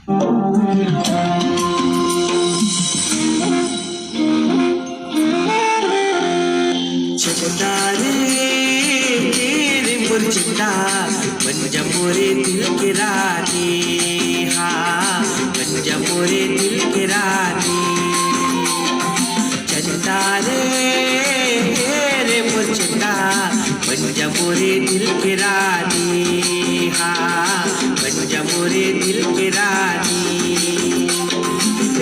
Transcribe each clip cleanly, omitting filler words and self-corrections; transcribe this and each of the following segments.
चंदा रे तेरे मुरझा बन मोरे दिल के रानी, हाँ बन मोरे दिल के रानी। चंदा रे तेरे मुरझा बन मोरे दिल के रानी, हाँ बन मोरे दिल के रानी।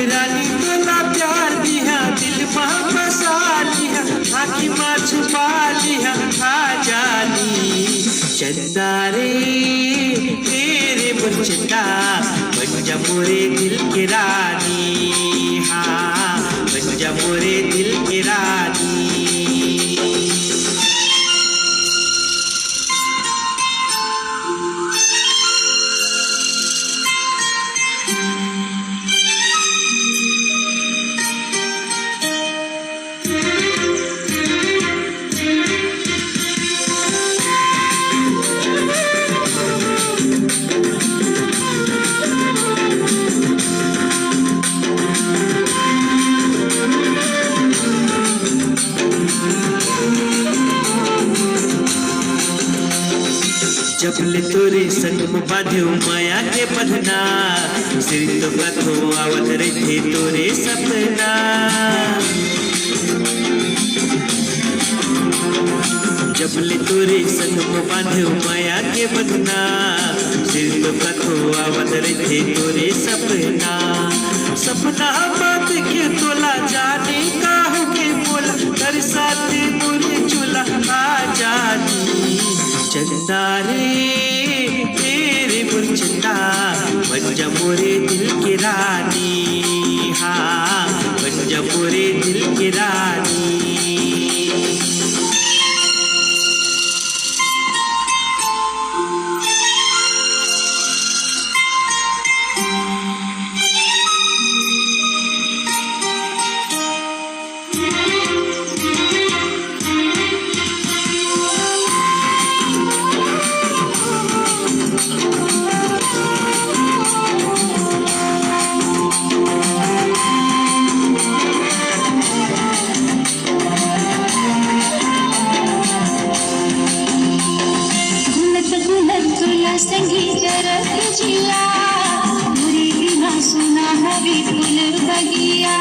रानी तोला प्यार दिया दिल में बसा लिया, आँखी में छुपा लिया आ जानी। चंदा रे तेरे मुरझा बन मोरे दिल के रानी, हाँ बन मोरे दिल के रानी। जबले तोरे संग में बांधो माया के बंधना, सिर तो कथो आवत रहे तोरे सपना। जबले तोरे संग में बांधो माया के बंधना, सिर तो कथो आवत रहे तोरे सपना। सपना बात के तोला जाने काहू के बोला, कर साथे मोरे चूल्हा आ जानी। चंदा रे तेरे मुरझा बन मोरे दिल के रानी, हाँ बन मोरे दिल के रानी। संगीत रख जिया, मुरी बिना सुना हवी फूल बगिया।